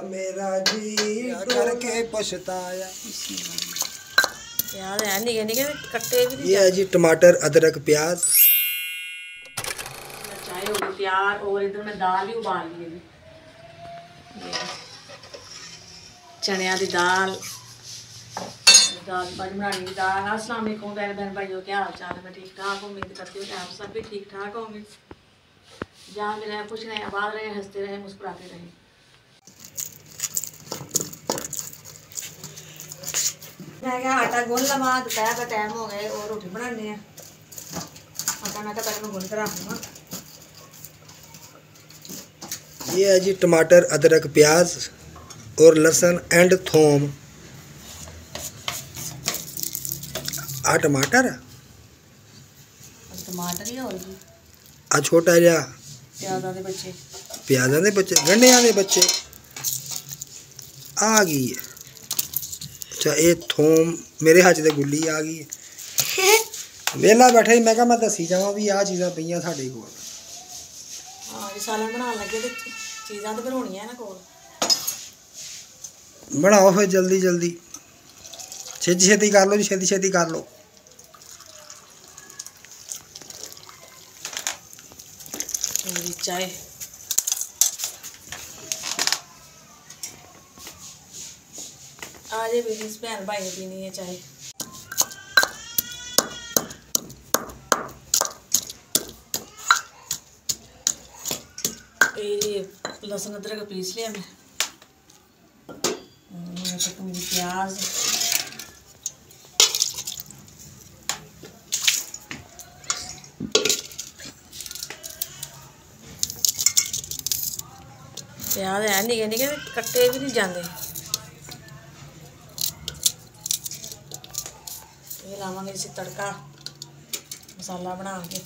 मेरा जी करके पछताया। याद है निके निके कट्टे भी। ये है जी टमाटर अदरक प्याज। चाय हो गई तैयार और इधर मैं दाल भी उबाल ली। चनिया की दाल बड़ी बनानी की दाल। अस्सलाम वालेकुम बहन भाइयों, क्या हाल चाल है? मैं ठीक ठाक हूँ, उम्मीद करती हूँ कि आप सब भी ठीक ठाक होंगे। जहाँ भी रहे खुश रहे, आबाद रहे, हंसते रहे, मुस्कुराते रहे। मैं क्या आटा गुन लवा, दोपहर का टाइम हो गया और रोटी बनाने हैं। आटा मैं पहले मैं गुन कर रख लूँगा। ये है जी टमाटर अदरक प्याज और लहसुन एंड थोम। आ टमाटर है, टमाटर ही और भी आ छोटा जा प्याज़ां दे बच्चे, प्याज़ां दे बच्चे, गंढियां दे बच्चे आ गई है। अच्छा ये थोम मेरे हाथ से गुल्ली आ गई है। वेला बैठा ही मैं कहा मैं दसी जावां भी आ चीज़ां पईयां साडे कोल। हाँ जी सालन बनाने लगे तो चीज़ां तो बनाउणियां ना कोल। बनाओ फिर जल्दी जल्दी, छेती छेती कर लो जी, छेती छेती कर लो। चाय आज भी भैन भाई ने पीनी है चाय। ये लहसुन अदरक पीस लिया मैं। प्याज प्याज है निके निके कट्टे भी नहीं जाते। ये लावांगे इसे तड़का मसाला बना के।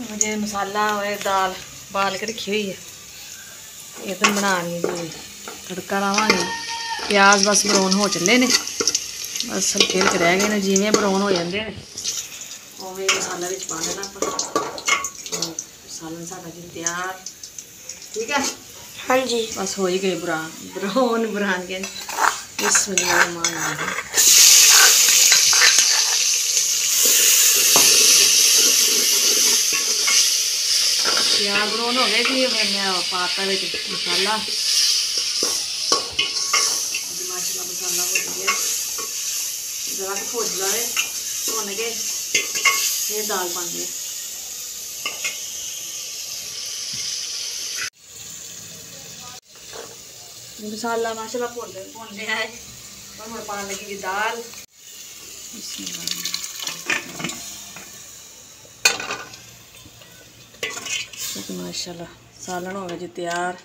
मुझे मसाला और दाल बाल के रखी हुई है, ये तो बनानी जी। तड़का लावांगे, प्याज बस ब्राउन हो चले ने, बस हल्के हल्के रह गए ने, जिवें ब्राउन हो जाते हैं उवें मसाला विच पा देना पर। सालन साडा जी तैयार, ठीक है। हाँ जी बस हो ही गए ब्राउन ब्राउन के। बिस्मिल्लाहिर्रहमानिर्रहीम। प्याज ब्राउन हो गए जी, मैंने पाता बिच मसाला। मसाला भुज गया, जरा भुज जाए भुन के फिर दाल पानी है। मसाला माशाल्लाह भुन गया है और हम पाने लगी जी दाल। माशाल्लाह सालन हो गया जी तैयार,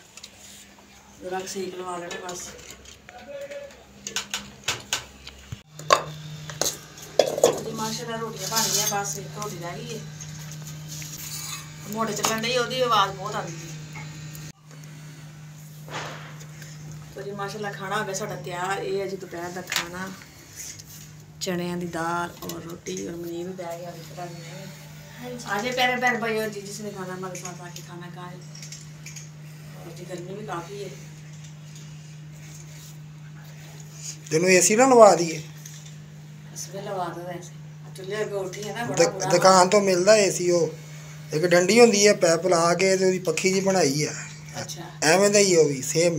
जरा सेक लवा लेना बस। जी माशाल्लाह रोटियां बन गई, बस एक रोटी रह गई है। मोटे चलन डी ओदी आवाज़ बहुत आती है। तो जी माशाल्लाह खाना हो गया साडा तैयार। ये है जी दोपहर का खाना, चनिया की दाल और रोटी। और मनीर भी बह गया आज प्यारे भैन भाइयों जी, जिसने खाना हमारे साथ आके खाना खाए। और जी गर्मी भी काफ़ी है। तेनों एसी ना लवा दिए? इसमें लवा दो वैसे, चूल्हे अगे उठी है ना बड़ा बुरा। दुकान तो मिलता एसी, वो एक डंडी होंदी है पैप ला के ते पक्खी जी बनाई है। अच्छा एवें दा ही वो भी सेम।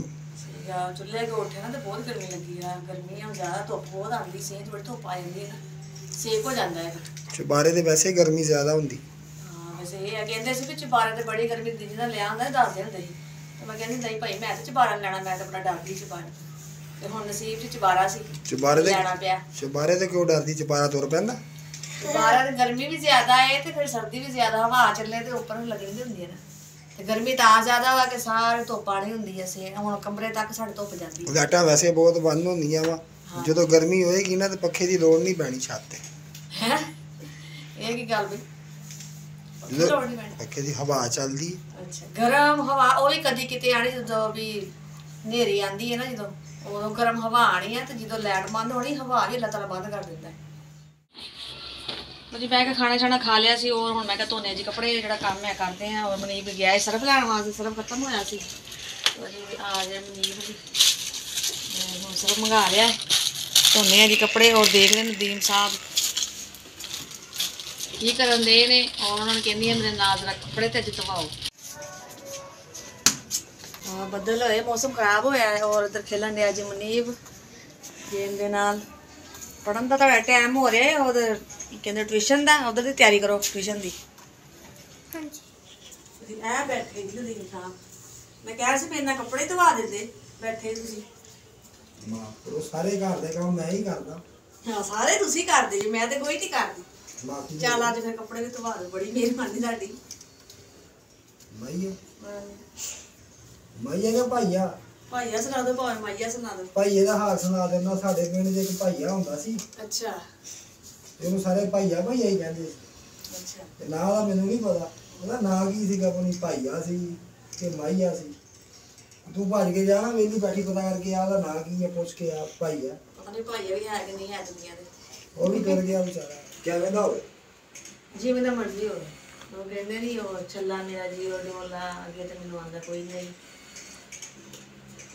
चूल्हे अगे उठे ना तो बहुत गर्मी लगी है। गर्मी हम ज़्यादा धुप्प बहुत आती, सेहत बड़ी धुप्प आ जाती है ना, सेक हो जाता है। चुबारे तो वैसे गर्मी ज़्यादा होंगी। हाँ वैसे ये कहते सी भी चुबारे तो बड़ी गर्मी दी जिन्हें लिया होंगे दसदे होंगे सी। तो मैं कहती नहीं भाई मैं तो चुबारा लेना, मैं तो अपना डरदी चुबारे। तो हम नसीब च चुबारा सी, चुबारे लेना पिया। चुबारे तो क्यों डरदी? चुबारा तुर पैंदा। चुबारा तो गर्मी भी ज्यादा है तो फिर सर्दी भी ज्यादा, हवा चले तो उपर लगनी होंगी है ना। तो गर्मी तो ज्यादा हुआ कि सारे धुप्प आनी होंगी है, से हम कमरे तक साढ़े धुप्प जाती है। लाइटां वैसे बहुत बंद होंदियां वा, जो गर्मी होएगी ना तो पक्खे की लोड़ नहीं पैनी छत ते। हैं ये की गल भी पक्खे की हवा चलदी। अच्छा गर्म हवा ਉਹ ਵੀ ਕਦੀ ਕਿਤੇ ਆਣੀ ਜਦੋਂ ਵੀ ਹਨੇਰੀ ਆਂਦੀ ਹੈ ਨਾ, ਜਦੋਂ ਉਦੋਂ ਗਰਮ ਹਵਾ ਆਣੀ ਹੈ ਤੇ ਜਦੋਂ ਲਾਈਟ ਬੰਦ ਹੋਣੀ ਹਵਾ ਵੀ ਅੱਲਾਹ ਤਾਲਾ ਬੰਦ ਕਰ ਦਿੰਦਾ ਹੈ। ਜੀ ਮੈਂ ਕਿਹਾ ਖਾਣਾ ਛਾਣਾ ਖਾ ਲਿਆ ਸੀ ਔਰ ਹੁਣ ਮੈਂ ਕਿਹਾ ਧੋਨੇ ਜੀ ਕੱਪੜੇ ਜਿਹੜਾ ਕੰਮ ਹੈ ਕਰਦੇ ਆ ਔਰ ਮਨੀਬ ਗਿਆ ਸਰਫ ਲੈਣ ਵਾਸਤੇ ਸਰਫ ਖਤਮ ਹੋਇਆ ਸੀ ਜੀ ਆ ਗਿਆ ਮਨੀਬ ਵੀ ਹੁਣ ਸਰਫ ਮੰਗਾ ਲਿਆ ਧੋਨੇ ਆ ਜੀ ਕੱਪੜੇ ਔਰ ਦੇਖ ਲੈ ਨਦੀਮ ਸਾਹਿਬ ਕੀ ਕਰਨ ਦੇ ਨੇ ਔਰ ਉਹਨਾਂ ਨੂੰ ਕਹਿੰਦੀ ਆ ਮੇਰੇ ਨਾਲ ਜਰਾ ਕੱਪੜੇ ਤੇ ਅੱਜ ਧਵਾਓ ਬੱਦਲ ਹੋਏ ਮੌਸਮ ਖਰਾਬ ਹੋਇਆ ਔਰ ਇੱਧਰ ਖੇਲਣ ਡਿਆ ਜੀ ਮਨੀਬ ਗੇਮ ਦੇ ਨਾਲ ਪੜਨ ਦਾ ਤੁਹਾਡਾ ਟਾਈਮ ਹੋ ਰਿਹਾ ਹੈ ਉਧਰ ਕਹਿੰਦੇ ਟਿਊਸ਼ਨ ਦਾ ਉਧਰ ਦੀ ਤਿਆਰੀ ਕਰੋ ਟਿਊਸ਼ਨ ਦੀ ਹਾਂਜੀ ਤੁਸੀਂ ਐ ਬੈਠੇ ਜੀ ਨਦੀਮ ਸਾਹਿਬ ਮੈਂ ਕਹਿ ਸੀ ਮੇਰੇ ਨਾਲ ਕੱਪੜੇ ਧਵਾ ਦਿੰਦੇ ਬੈਠੇ ਤੁਸੀਂ ਉਹ ਸਾਰੇ ਘਰ ਦੇ ਕੰਮ ਮੈਂ ਹੀ ਕਰਦਾ ਹਾਂ ਸਾਰੇ ਤੁਸੀਂ ਕਰਦੇ ਜੀ ਮੈਂ ਤੇ ਕੋਈ ਨਹੀਂ ਕਰਦੀ ਬਾਕੀ ਚੱਲ ਅੱਜ ਫਿਰ ਕੱਪੜੇ ਵੀ ਧਵਾ ਦਿਓ ਬੜੀ ਮਿਹਰਬਾਨੀ ਤੁਹਾਡੀ ਮਾਈਆ ਕਿ ਭਾਈਆ ਭਾਈਆ ਸੁਣਾ ਦਿਓ ਭਾਵੇਂ ਮਾਈਆ ਸੁਣਾ ਦਿਓ ਭਾਈਏ ਦਾ ਹਾਲ ਸੁਣਾ ਦਿੰਦਾ ਸਾਡੇ ਪਿੰਡ 'ਚ ਇੱਕ ਭਾਈਆ ਹੁੰਦਾ ਸੀ ਅੱਛਾ ਇਹਨੂੰ ਸਾਰੇ ਭਾਈਆ ਭਾਈਆ ਹੀ ਕਹਿੰਦੇ ਅੱਛਾ ਤੇ ਨਾਂ ਦਾ ਮੈਨੂੰ ਨਹੀਂ ਪਤਾ ਉਹਦਾ ਨਾਂ ਕੀ ਸੀਗਾ ਆਪਣੀ ਭਾਈਆ ਸੀ ਕਿ ਮਾਈਆ ਸੀ ਤੂੰ ਭੱਜ ਕੇ ਜਾਣਾ ਵੇਲੀ ਬੈਠੀ ਪਤਾ ਕਰਕੇ ਆ ਉਹਦਾ ਨਾਂ ਕੀ ਹੈ ਪੁੱਛ ਕੇ ਆ ਭਾਈਆ ਪਤਾ ਨਹੀਂ ਭਾਈਆ ਵੀ ਹੈ ਕਿ ਨਹੀਂ ਹੈ ਦੁਨੀਆ ਦੇ ਉਹ ਵੀ ਕਰ ਗਿਆ ਵਿਚਾਰਾ ਕਿਆ ਕਹਿੰਦਾ ਹੋਵੇ ਜਿਵੇਂ ਦਾ ਮਰਜ਼ੀ ਹੋਵੇ ਉਹ ਕਹਿੰਦੇ ਨਹੀਂ ਉਹ ਛੱਲਾ ਮੇਰਾ ਜੀ ਉਹ ਡੋਲਾ ਅੱਗੇ ਤੇ ਮੈਨੂੰ ਆਉਂਦਾ ਕੋਈ ਨਹੀਂ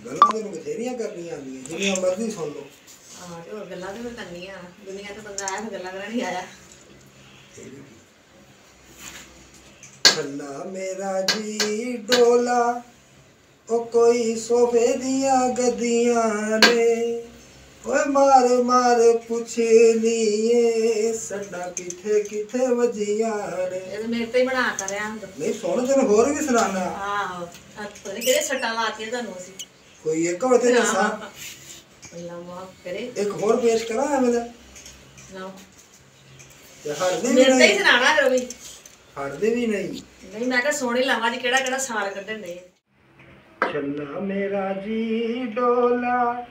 ਗੱਲਾਂ ਤੈਨੂੰ ਬਥੇਰੀਆਂ ਕਰਨੀਆਂ ਆਉਂਦੀਆਂ ਜਿੰਨੀਆਂ ਮਰਜ਼ੀ ਸੁਣ ਲਓ ਹਾਂ ਤੇ ਹੋਰ ਗੱਲਾਂ ਤੇ ਮੈਂ ਕਰਨੀਆਂ ਦੁਨੀਆ ਤੇ ਬੰਦਾ ਆਇਆ ਫਿਰ ਗੱਲਾਂ ਕਰਨ ਹੀ ਆਇਆ ਛੱਲਾ ਮੇਰਾ ਜੀ ਡੋਲਾ ਉਹ ਕੋਈ ਸੋਫੇ ਦੀਆਂ ਗੱਦੀਆਂ ਨੇ ਓਏ ਮਾਰ ਮਾਰ ਪੁੱਛ ਲਈਏ ਸੱਡਾ ਕਿੱਥੇ ਕਿੱਥੇ ਵੱਜੀਆਂ ਨੇ ਇਹ ਮੇਰੇ ਤੇ ਹੀ ਬਣਾ ਤਾ ਰਿਆ ਨਹੀਂ ਸੁਣ ਤੈਨੂੰ ਹੋਰ ਵੀ ਸੁਣਾਣਾ ਆਹੋ ਪਤਾ ਨਹੀਂ ਕਿਹੜੇ ਸੱਟਾਂ ਲਾਤੀਆਂ ਤੁਹਾਨੂੰ ਅਸੀਂ ਕੋਈ ਇੱਕ ਹੋਵੇ ਤੇ ਦੱਸਾਂ ਅੱਲਾ ਮਾਫ ਕਰੇ ਇੱਕ ਹੋਰ ਪੇਸ਼ ਕਰਾਂ ਐਵੇਂ ਦਾ ਨਾ ਤੇ ਹਟਦੇ ਵੀ ਮੇਰੇ ਤੇ ਹੀ ਨਹੀਂ ਸੁਣਾਣਾ ਫਿਰ ਵੀ ਹਟਦੇ ਵੀ ਨਹੀਂ ਨਹੀਂ ਮੈਂ ਕਿਹਾ ਸੋਹਣੀ ਲਾਵਾਂ ਜੀ ਕਿਹੜਾ ਕਿਹੜਾ ਸਾਲ ਕੱਢਣ ਦੇ ਛੱਲਾ ਮੇਰਾ ਜੀ ਡੋਲਾ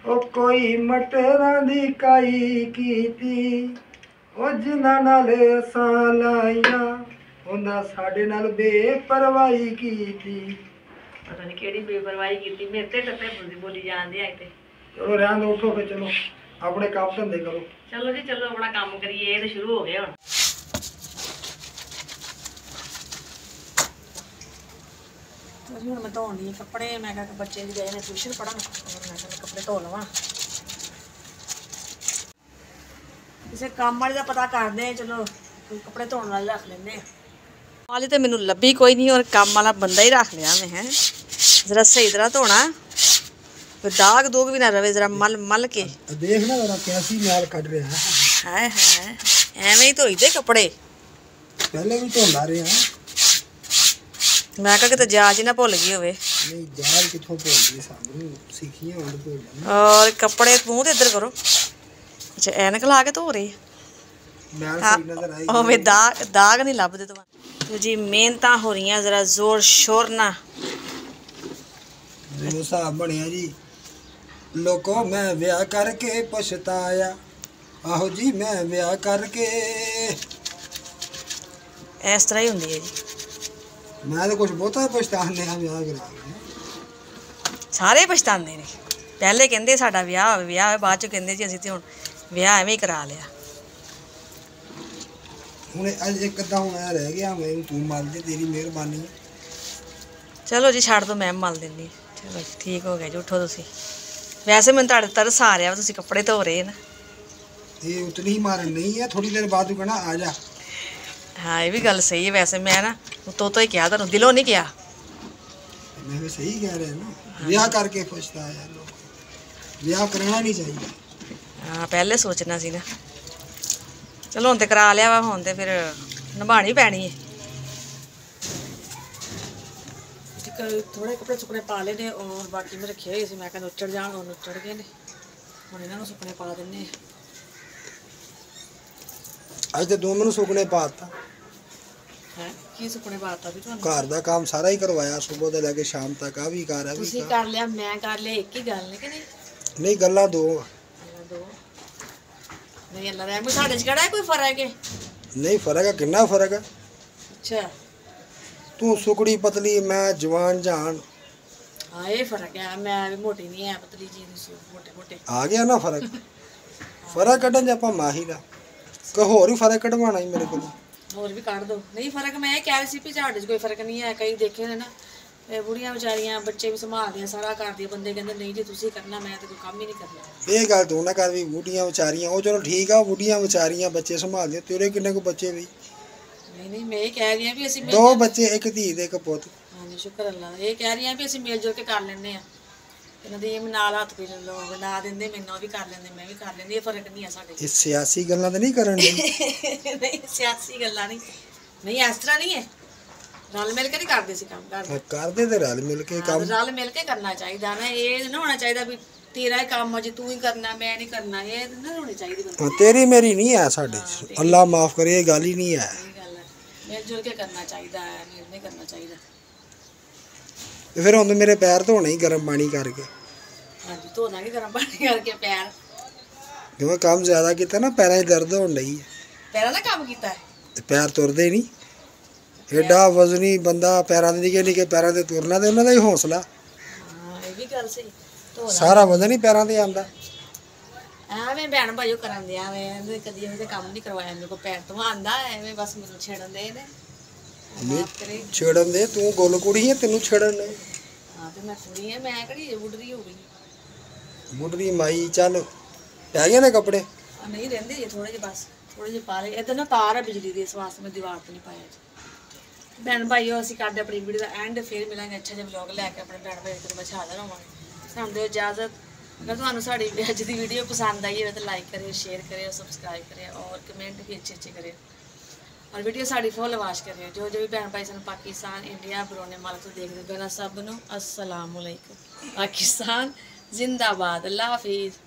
ਉਹ ਕੋਈ ਮਟਰਾਂ ਦੀ ਕਾਈ ਕੀਤੀ ਉਹ ਜਿਨ੍ਹਾਂ ਨਾਲ ਅਸਾਂ ਲਾਈਆਂ ਉਹਨਾਂ ਸਾਡੇ ਨਾਲ ਬੇਪਰਵਾਹੀ ਕੀਤੀ ਪਤਾ ਨਹੀਂ ਕਿਹੜੀ ਬੇਪਰਵਾਹੀ ਕੀਤੀ ਮੇਰੇ ਤੇ ਟੱਪੇ ਬੋਲੀ ਜਾਂਦੇ ਆ ਇੱਥੇ ਚਲੋ ਰਹਿਣ ਦੋ ਉੱਠੋ ਫੇ ਚਲੋ ਆਪਣੇ ਕੰਮ ਧੰਦੇ ਕਰੋ ਚਲੋ ਜੀ ਚਲੋ ਆਪਣਾ ਕੰਮ ਕਰੀਏ ਇਹ ਤਾਂ ਸ਼ੁਰੂ ਹੋ ਗਿਆ ਹੁਣ ਹੁਣ ਮੈਂ ਧੋਣ ਲਈ ਕੱਪੜੇ ਮੈਂ ਕਿਹਾ ਕਿ ਬੱਚੇ ਵੀ ਗਏ ਨੇ ਟਿਊਸ਼ਨ ਪੜ੍ਹਨ ਔਰ ਮੈਂ ਕਿਹਾ ਕੱਪੜੇ ਧੋ ਲਵਾਂ ਕਿਸੇ ਕੰਮ ਵਾਲੇ ਦਾ ਪਤਾ ਕਰਦੇ ਆ ਚਲੋ ਕੱਪੜੇ ਧੋਣ ਵਾਲੇ ਰੱਖ ਲੈਂਦੇ ਆ ਹਾਲੇ ਤੇ ਮੈਨੂੰ ਲੱਭੀ ਕੋਈ ਨਹੀਂ ਔਰ ਕੰਮ ਵਾਲਾ ਬੰਦਾ ਹੀ ਰੱਖ ਲਿਆ ਮੈਂ ਹੈ ਜ਼ਰਾ ਸਹੀ ਤਰ੍ਹਾਂ ਧੋਣਾ ਫਿਰ ਦਾਗ ਦੋਗ ਵੀ ਨਾ ਰਵੇ ਜ਼ਰਾ ਮਲ ਕੇ ਦੇਖ ਨਾ ਜਰਾ ਕੈਸੀ ਮੈਲ ਕੱਢ ਰਿਹਾ ਹੈ ਐਵੇਂ ਹੀ ਧੋਈਦੇ ਕੱਪੜੇ ਪਹਿਲੇ ਵੀ ਧੋਂਦਾ ਰਿਹਾ ਮੈਂ ਕਿਹਾ ਕਿਤੇ ਜਾਚ ਹੀ ਨਾ ਭੁੱਲ ਗਈ ਹੋਵੇ ਨਹੀਂ ਜਾਲ ਕਿੱਥੋਂ ਭੁੱਲਦੀ ਸਾਨੂੰ ਸਿੱਖੀਆਂ ਹੁਣ ਭੁੱਲ ਔਰ ਕੱਪੜੇ ਮੂੰਹ ਤੇ ਇੱਧਰ ਕਰੋ ਅੱਛਾ ਐਨਕ ਲਾ ਕੇ ਧੋ ਰਹੀ ਮੈਲ ਸਹੀ ਨਜ਼ਰ ਆਈ ਉਹ ਵੇ ਦਾਗ ਨਹੀਂ ਲੱਭਦੇ ਤੁਹਾਨੂੰ ਜੀ ਮਿਹਨਤਾਂ ਹੋ ਰਹੀਆਂ ਜ਼ਰਾ ਜ਼ੋਰ ਸ਼ੋਰ ਨਾ ਜੋ ਹਿਸਾਬ ਬਣਿਆ ਜੀ ਲੋਕੋ ਮੈਂ ਵਿਆਹ ਕਰਕੇ ਪਛਤਾਇਆ ਆਹੋ ਜੀ ਮੈਂ ਵਿਆਹ ਕਰਕੇ ਇਸ ਤਰ੍ਹਾਂ ਹੀ ਹੁੰਦੀ ਹੈ ਜੀ ਮੈਂ ਤਾਂ ਕੁਝ ਬਹੁਤਾ ਪਛਤਾਉਂਦੇ ਆ ਵਿਆਹ ਕਰਾ ਕੇ ਸਾਰੇ ਪਛਤਾਉਂਦੇ ਨੇ ਪਹਿਲੇ ਕਹਿੰਦੇ ਸਾਡਾ ਵਿਆਹ ਹੋਵੇ ਬਾਅਦ ਚ ਕਹਿੰਦੇ ਜੀ ਅਸੀਂ ਤੇ ਹੁਣ ਵਿਆਹ ਐਵੇਂ ਹੀ ਕਰਾ ਲਿਆ ਹੁਣ ਅੱਜ ਇੱਕ ਅੱਧਾ ਹੁਣ ਆ ਰਹਿ ਗਿਆ ਮੈਨੂੰ ਤੂੰ ਮਲ ਦੇ ਤੇਰੀ ਮਿਹਰਬਾਨੀ ਚਲੋ ਜੀ ਛੱਡ ਦੋ ਮੈਂ ਮਲ ਦਿੰਦੀ ਚਲੋ ਜੀ ਠੀਕ ਹੋ ਗਿਆ ਜੀ ਉੱਠੋ ਤੁਸੀਂ ਵੈਸੇ ਮੈਨੂੰ ਤੁਹਾਡੇ ਤਰਸ ਆ ਰਿਹਾ ਤੁਸੀਂ ਕੱਪੜੇ ਧੋ ਰਹੇ ਨਾ ਇਹ ਉਤਨੀ ਹੀ ਮਾਰਨ ਨਹੀਂ ਹੈ ਥੋੜੀ ਦੇਰ ਬਾਅਦ ਤੂੰ ਕਹਿਣਾ ਆ ਜਾ ਹਾਂ ਇਹ ਵੀ ਗੱਲ ਸਹੀ ਹੈ ਵੈਸੇ ਮੈਂ ਨਾ ਤੋਤੋਂ ਹੀ ਕਿਹਾ ਤੁਹਾਨੂੰ ਦਿਲੋਂ ਨਹੀਂ ਕਿਹਾ ਮੈਂ ਵੀ ਸਹੀ ਕਹਿ ਰਿਹਾ ਨਾ ਵਿਆਹ ਕਰਕੇ ਪਛਤਾਇਆ ਲੋਕ ਵਿਆਹ ਕਰਨਾ ਨਹੀਂ ਚਾਹੀਦਾ ਹਾਂ ਪਹਿਲੇ ਸੋਚਣਾ ਸੀ ਨਾ ਚਲੋ ਹੁਣ ਤੇ ਕਰਾ ਲਿਆ ਵਾ ਹੁਣ ਤੇ ਫਿਰ ਨਿਭਾਣੀ ਪੈਣੀ ਹੈ ਥੋੜੇ ਕੱਪੜੇ ਸੁੱਕਣੇ ਪਾ ਲਏ ਨੇ ਔਰ ਬਾਕੀ ਮੈਂ ਰੱਖੇ ਹੋਏ ਸੀ ਮੈਂ ਕਹਿੰਦਾ ਉੱਚੜ ਜਾਣ ਹੁਣ ਉੱਚੜ ਗਏ ਨੇ ਹੁਣ ਇਹਨਾਂ ਨੂੰ ਸੁੱਕਣੇ ਪਾ ਦਿੰਨੇ ਅੱਜ ਤੇ ਦੋ ਮੈਨੂੰ ਸੁੱਕਣੇ ਪਾਤਾ ਹੈ ਕੀ ਸੁੱਕਣੇ ਪਾਤਾ ਵੀ ਤੁਹਾਨੂੰ ਘਰ ਦਾ ਕੰਮ ਸਾਰਾ ਹੀ ਕਰਵਾਇਆ ਸਵੇਰ ਤੋਂ ਲੈ ਕੇ ਸ਼ਾਮ ਤੱਕ ਆ ਵੀ ਕਰ ਆ ਵੀ ਤੁਸੀਂ ਕਰ ਲਿਆ ਮੈਂ ਕਰ ਲਿਆ ਇੱਕ ਹੀ ਗੱਲ ਨੇ ਕਿ ਨਹੀਂ ਨਹੀਂ ਗੱਲਾਂ ਦੋ ਦੋ ਨਹੀਂ ਅੱਲਾ ਰਹਿਮ ਸਾਡੇ ਚ ਕਿਹੜਾ ਕੋਈ ਫਰਕ ਹੈ ਨਹੀਂ ਫਰਕ ਹੈ ਕਿੰਨਾ ਫਰਕ ਹੈ ਅੱਛਾ ਤੂੰ ਸੁਕੜੀ ਪਤਲੀ ਮੈਂ ਜਵਾਨ ਜਾਨ ਹਾਂ ਇਹ ਫਰਕ ਹੈ ਮੈਂ ਵੀ ਮੋਟੀ ਨਹੀਂ ਹੈ ਪਤਲੀ ਜੀ ਦੀ ਮੋਟੇ ਮੋਟੇ ਆ ਗਿਆ ਨਾ ਫਰਕ ਫਰਕ ਕੱਢਣ ਜੇ ਆਪਾਂ ਮਾਹਿਰ ਆ ਕੋਈ ਹੋਰ ਵੀ ਫਰਕ ਕਢਵਾਉਣਾ ਹੀ ਮੇਰੇ ਕੋਲ। ਹੋਰ ਵੀ ਕੱਢ ਦੋ। ਨਹੀਂ ਫਰਕ ਮੈਂ ਇਹ ਕਹਿ ਰਹੀ ਸੀ ਵੀ ਝਾੜ 'ਚ ਕੋਈ ਫਰਕ ਨਹੀਂ ਹੈ। ਕਈ ਦੇਖੇ ਨੇ ਨਾ ਇਹ ਬੁੜੀਆਂ ਵਿਚਾਰੀਆਂ ਬੱਚੇ ਵੀ ਸੰਭਾਲਦੀਆਂ ਸਾਰਾ ਕਰਦੀਆਂ, ਬੰਦੇ ਕਹਿੰਦੇ ਨਹੀਂ ਜੀ ਤੁਸੀਂ ਕਰਨਾ, ਮੈਂ ਤਾਂ ਕੋਈ ਕੰਮ ਹੀ ਨਹੀਂ ਕਰਨਾ। ਇਹ ਗੱਲ ਤੂੰ ਨਾ ਕਰ ਵੀ ਬੁੱਢੀਆਂ ਵਿਚਾਰੀਆਂ, ਉਹ ਚਲੋ ਠੀਕ ਆ, ਬੁੱਢੀਆਂ ਵਿਚਾਰੀਆਂ ਬੱਚੇ ਸੰਭਾਲਦੀਆਂ, ਤੇਰੇ ਕਿੰਨੇ ਕੁ ਬੱਚੇ ਬਈ? ਨਹੀਂ ਮੈਂ ਇਹ ਕਹਿ ਰਹੀ ਹਾਂ ਵੀ ਅਸੀਂ 2 ਬੱਚੇ, 1 ਧੀ ਤੇ 1 ਪੁੱਤ। ਹਾਂਜੀ ਸ਼ੁਕਰ ਅੱਲਾ ਦਾ। ਇਹ ਕਹਿ ਰਹੀ ਹਾਂ ਵੀ ਅਸੀਂ ਮਿਲ ਜੁਲ ਕੇ ਕਰ ਲੈਂਦੇ ਆ। ਇਹਨਾਂ ਦੀ ਨਾਲ ਹੱਥ ਪੀ ਲਓ, ਬਣਾ ਦਿੰਦੇ ਮੈਨੂੰ, ਉਹ ਵੀ ਕਰ ਲੈਂਦੇ ਮੈਂ ਵੀ ਕਰ ਲੈਂਦੀ। ਇਹ ਫਰਕ ਨਹੀਂ ਆ ਸਾਡੇ। ਇਹ ਸਿਆਸੀ ਗੱਲਾਂ ਤਾਂ ਨਹੀਂ ਕਰਨ ਦੀ? ਨਹੀਂ ਸਿਆਸੀ ਗੱਲਾਂ ਨਹੀਂ, ਨਹੀਂ ਇਸ ਤਰ੍ਹਾਂ ਨਹੀਂ ਹੈ। ਰਲ ਮਿਲ ਕੇ ਨਹੀਂ ਕਰਦੇ ਸੀ ਕੰਮ ਕਰਦੇ ਤੇ ਰਲ ਮਿਲ ਕੇ ਕੰਮ, ਰਲ ਮਿਲ ਕੇ ਕਰਨਾ ਚਾਹੀਦਾ ਨਾ। ਇਹ ਨਾ ਹੋਣਾ ਚਾਹੀਦਾ ਵੀ ਤੇਰਾ ਹੀ ਕੰਮ ਅਜੇ ਤੂੰ ਹੀ ਕਰਨਾ ਮੈਂ ਨਹੀਂ ਕਰਨਾ, ਇਹ ਨਾ ਹੋਣੀ ਚਾਹੀਦੀ ਬੰਦੇ। ਤੇਰੀ ਮੇਰੀ ਨਹੀਂ ਹੈ ਸਾਡੇ ਚ, ਅੱਲਾ ਮਾਫ ਕਰੇ, ਇਹ ਗੱਲ ਹੀ ਨਹੀਂ ਹੈ। ਇਹ ਗੱਲ ਹੈ, ਮਿਲ ਜੁਲ ਕੇ ਕਰਨਾ ਚਾਹੀਦਾ ਹੈ, ਮਿਲ ਨਹੀਂ ਕਰਨਾ ਚਾਹੀਦਾ। ਤੇ ਫਿਰ ਹੁਣ ਮੇਰੇ ਪੈਰ ਧੋਣੇ ਹੀ ਗਰਮ ਪਾਣੀ ਕਰਕੇ। ਹਾਂਜੀ ਧੋਣਾ ਵੀ ਗਰਮ ਪਾਣੀ ਕਰਕੇ ਪੈਰ, ਕਿਉਂਕਿ ਕੰਮ ਜ਼ਿਆਦਾ ਕੀਤਾ ਨਾ, ਪੈਰਾਂ 'ਚ ਦਰਦ ਹੋਣ ਡਈ ਹੈ। ਪੈਰਾਂ ਦਾ ਕੰਮ ਕੀਤਾ ਹੈ ਤੇ ਪੈਰ ਤੁਰਦੇ ਨਹੀਂ, ਏਡਾ ਵਜ਼ਨੀ ਬੰਦਾ ਪੈਰਾਂ ਦੇ ਨਿੱਕੇ ਨਿੱਕੇ ਪੈਰਾਂ ਤੇ ਤੁਰਨਾ, ਤੇ ਉਹਨਾਂ ਦਾ ਹੀ ਹੌਸਲਾ। ਹਾਂ ਇਹ ਵੀ ਗੱਲ ਸਹੀ। ਧੋਣਾ ਸਾਰਾ ਵਜ਼ਨ ਹੀ ਪੈਰਾਂ ਤੇ ਆਉਂਦਾ। ਐਵੇਂ ਭੈਣ ਭਾਈਓ ਕਰਨ ਦੇ ਐਵੇਂ ਕਦੀ ਇਹੋ ਜਿਹੇ ਕੰਮ ਨਹੀਂ ਕਰਵਾਇਆ ਮੇਰੇ ਕੋਲ। ਪੈਰ ਤੋਂ ਆਂਦਾ ਐਵੇਂ ਬਸ ਮੈਨੂੰ ਛੇੜਨ ਦੇ ਨੇ। ਮਾਫ਼ ਕਰੇ। ਛੇੜਨ ਦੇ, ਤੂੰ ਗੁੱਲ ਕੁੜੀ ਹੈ, ਤੈਨੂੰ ਛੇੜਨ ਨੇ। ਹਾਂ ਤੇ ਮੈਂ ਕੁੜੀ ਹਾਂ, ਮੈਂ ਕਿਹੜੀ ਬੁੱਢੀ ਹੋ ਗਈ। ਬੁੱਢੀ ਮਾਈ, ਚੱਲ ਪੈ ਗਏ ਨੇ ਕੱਪੜੇ? ਨਹੀਂ ਰਹਿੰਦੇ ਜੀ ਥੋੜੇ ਜਿਹੇ, ਬਸ ਥੋੜੇ ਜਿਹੇ ਪਾ ਲਏ। ਇੱਧਰ ਨਾ ਤਾਰ ਹੈ ਬਿਜਲੀ ਦੀ, ਇਸ ਵਾਸਤੇ ਮੈਂ ਦੀਵਾਰ ਤੇ ਨਹੀਂ ਪਾਇਆ ਜੀ। ਭੈਣ ਭਾਈਓ ਅਸੀਂ ਕਰਦੇ ਆਪਣੀ ਵੀਡੀਓ ਦਾ ਐਂਡ, ਫਿਰ ਮਿਲਾਂਗੇ ਅੱਛਾ ਜਿਹਾ ਵਲੌਗ ਲੈ ਕੇ ਆਪਣੇ ਭੈਣ ਭਾਈ ਤੇ ਮੈਂ ਹਾਜ਼ਰ ਹੋਵਾਂਗੇ। ਸਾਨੂੰ ਦਿਓ ਇਜਾਜ਼ਤ। अगर ਤੁਹਾਨੂੰ ਸਾਡੀ ਅੱਜ ਦੀ ਵੀਡੀਓ ਪਸੰਦ आई है तो लाइक करिए, शेयर करिए, सब्सक्राइब करिए और कमेंट भी अच्छे करिए और वीडियो साड़ी फुल वाच करिए। जो भी भैन भाई सन पाकिस्तान इंडिया बरोने मालक तो देखते पहला सब नूं अस्सलाम वालेकुम। पाकिस्तान जिंदाबाद। अल्लाह हाफिज़।